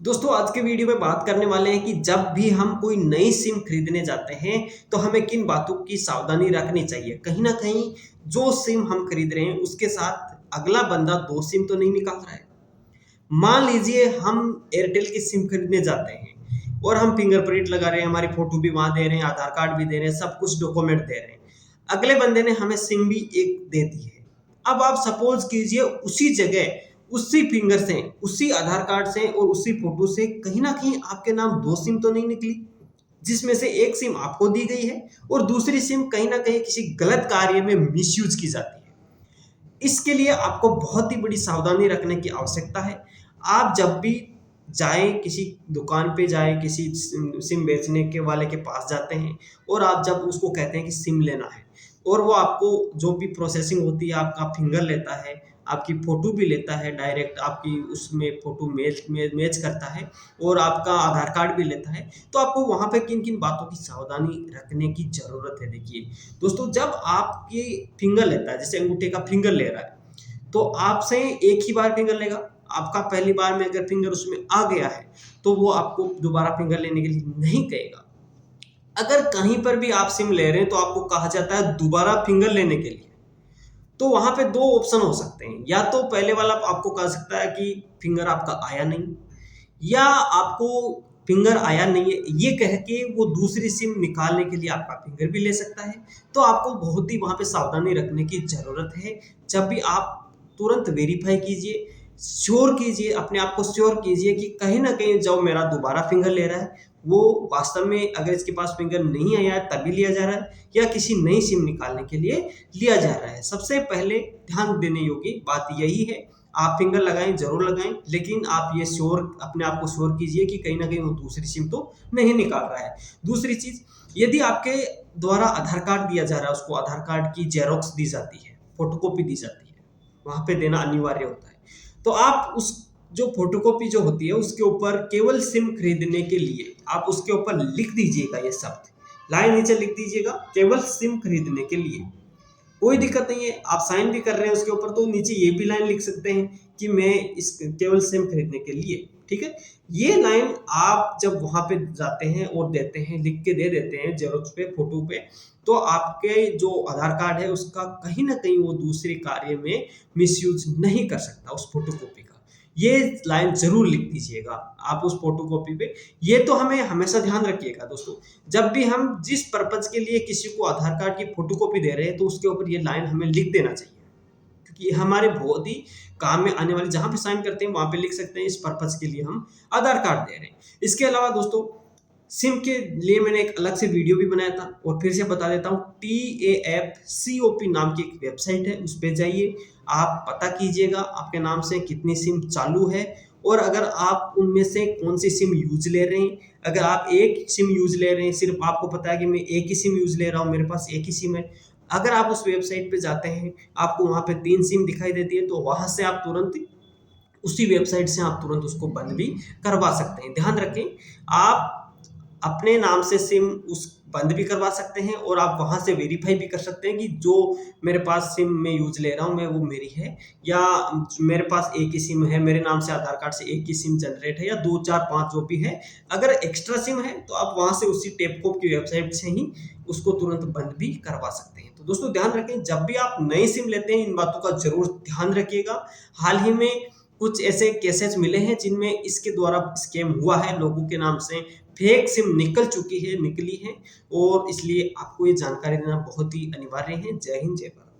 दोस्तों आज के वीडियो में बात करने वाले हैं कि जब भी हम कोई नई सिम खरीदने जाते हैं तो हमें किन बातों की सावधानी रखनी चाहिए। कहीं ना कहीं जो सिम हम खरीद रहे हैं उसके साथ अगला बंदा दो सिम तो नहीं निकाल रहा है। मान लीजिए हम एयरटेल की सिम खरीदने जाते हैं और हम फिंगरप्रिंट लगा रहे हैं, हमारी फोटो भी वहां दे रहे हैं, आधार कार्ड भी दे रहे हैं, सब कुछ डॉक्यूमेंट दे रहे हैं। अगले बंदे ने हमें सिम भी एक दे दी है। अब आप सपोज कीजिए उसी जगह उसी फिंगर से, उसी आधार कार्ड से और उसी फोटो से कहीं ना कहीं आपके नाम दो सिम तो नहीं निकली, जिसमें से एक सिम आपको दी गई है और दूसरी सिम कहीं ना कहीं किसी गलत कार्य में मिसयूज की जाती है। इसके लिए आपको बहुत ही बड़ी सावधानी रखने की आवश्यकता है। आप जब भी जाएं, किसी दुकान पे जाएं, किसी सिम बेचने के वाले के पास जाते हैं और आप जब उसको कहते हैं कि सिम लेना है और वो आपको जो भी प्रोसेसिंग होती है आपका फिंगर लेता है, आपकी फ़ोटो भी लेता है, डायरेक्ट आपकी उसमें फ़ोटो मैच करता है और आपका आधार कार्ड भी लेता है। तो आपको वहाँ पे किन-किन बातों की सावधानी रखने की ज़रूरत है। देखिए दोस्तों, जब आपकी फिंगर लेता है, जैसे अंगूठे का फिंगर ले रहा है, तो आपसे एक ही बार फिंगर लेगा। आपका पहली बार में अगर फिंगर उसमें आ गया है, तो वो आपको दोबारा फिंगर लेने के लिए नहीं कहेगा। अगर कहीं पर भी आप सिम ले रहे हैं, तो आपको कहा जाता है दोबारा फिंगर लेने के लिए। तो वहाँ पे 2 ऑप्शन हो सकते हैं। या तो पहले वाला आपको कह सकता है कि फिंगर आपका आया नहीं, या आपको फिंगर आया नहीं है, ये कह के वो दूसरी सिम निकालने के लिए आपका फिंगर भी ले सकता है। तो आपको बहुत ही वहाँ पे सावधानी रखने की ज़रूरत है। जब भी आप तुरंत वेरीफ़ाई कीजिए, श्योर कीजिए, अपने आप को श्योर कीजिए कि कहीं न कहीं जो मेरा दोबारा फिंगर ले रहा है, वो वास्तव में अगर इसके पास फिंगर नहीं आया है तभी लिया जा रहा है या किसी नई सिम निकालने के लिए लिया जा रहा है। सबसे पहले ध्यान देने योग्य बात यही है, आप फिंगर लगाएँ, ज़रूर लगाएँ, लेकिन आप ये श्योर अपने आप को श्योर कीजिए कि कहीं न कहीं वो दूसरी सिम तो नहीं निकाल रहा है। दूसरी चीज़, यदि आपके द्वारा आधार कार्ड दिया जा रहा है, उसको आधार कार्ड की ज़ेरॉक्स दी जाती है, फ़ोटोकॉपी दी जाती है, वहाँ पे देना अनिवार्य होता है। तो आप उस जो फ़ोटोकॉपी जो होती है, उसके ऊपर केवल सिम खरीदने के लिए आप उसके ऊपर लिख दीजिएगा ये शब्द, लाइन नीचे लिख दीजिएगा, केवल सिम खरीदने के लिए। कोई दिक्कत नहीं है, आप साइन भी कर रहे हैं उसके ऊपर तो नीचे ये भी लाइन लिख सकते हैं कि मैं इस केवल सिम खरीदने के लिए, ठीक है? ये लाइन आप जब वहाँ पे जाते हैं और देते हैं, लिख के दे देते हैं ज़ेरॉक्स पे, फ़ोटो पे, तो आपके जो आधार कार्ड है उसका कहीं न कहीं वो दूसरे कार्य में मिसयूज़ नहीं कर सकता उस फ़ोटोकॉपी का। ये लाइन ज़रूर लिख दीजिएगा आप उस फ़ोटोकॉपी पे। ये तो हमें हमेशा ध्यान रखिएगा दोस्तों, जब भी हम जिस पर्पज़ के लिए किसी को आधार कार्ड की फ़ोटोकॉपी दे रहे हैं, तो उसके ऊपर ये लाइन हमें लिख देना चाहिए। क्योंकि ये हमारे बहुत ही काम में आने वाली, जहाँ पे साइन करते हैं वहाँ पे लिख सकते हैं इस पर्पज़ के लिए हम आधार कार्ड दे रहे हैं। इसके अलावा दोस्तों, सिम के लिए मैंने एक अलग से वीडियो भी बनाया था और फिर से बता देता हूँ, TAFCOP नाम की एक वेबसाइट है, उस पे जाइए, आप पता कीजिएगा आपके नाम से कितनी सिम चालू है और अगर आप उनमें से कौन-सी सिम यूज़ ले रहे हैं। अगर आप एक सिम यूज़ ले रहे हैं, सिर्फ़ आपको पता है कि मैं एक ही सिम यूज़ ले रहा हूँ, मेरे पास एक ही सिम है। अगर आप उस वेबसाइट पे जाते हैं, आपको वहाँ पे 3 सिम दिखाई देती है, तो वहाँ से आप तुरंत उसी वेबसाइट से आप तुरंत उसको बंद भी करवा सकते हैं। ध्यान रखें, आप अपने नाम से सिम उस बंद भी करवा सकते हैं और आप वहाँ से वेरीफ़ाई भी कर सकते हैं कि जो मेरे पास सिम मैं यूज़ ले रहा हूँ मैं, वो मेरी है या मेरे पास एक ही सिम है, मेरे नाम से आधार कार्ड से एक ही सिम जनरेट है या 2, 4, 5 जो भी है। अगर एक्स्ट्रा सिम है तो आप वहाँ से उसी टेपकोप की वेबसाइट से ही उसको तुरंत बंद भी करवा सकते हैं। तो दोस्तों ध्यान रखें, जब भी आप नई सिम लेते हैं इन बातों का ज़रूर ध्यान रखिएगा। हाल ही में कुछ ऐसे केसेस मिले हैं जिनमें इसके द्वारा स्कैम हुआ है, लोगों के नाम से फेक सिम निकली है और इसलिए आपको ये जानकारी देना बहुत ही अनिवार्य है। जय हिंद, जय भारत।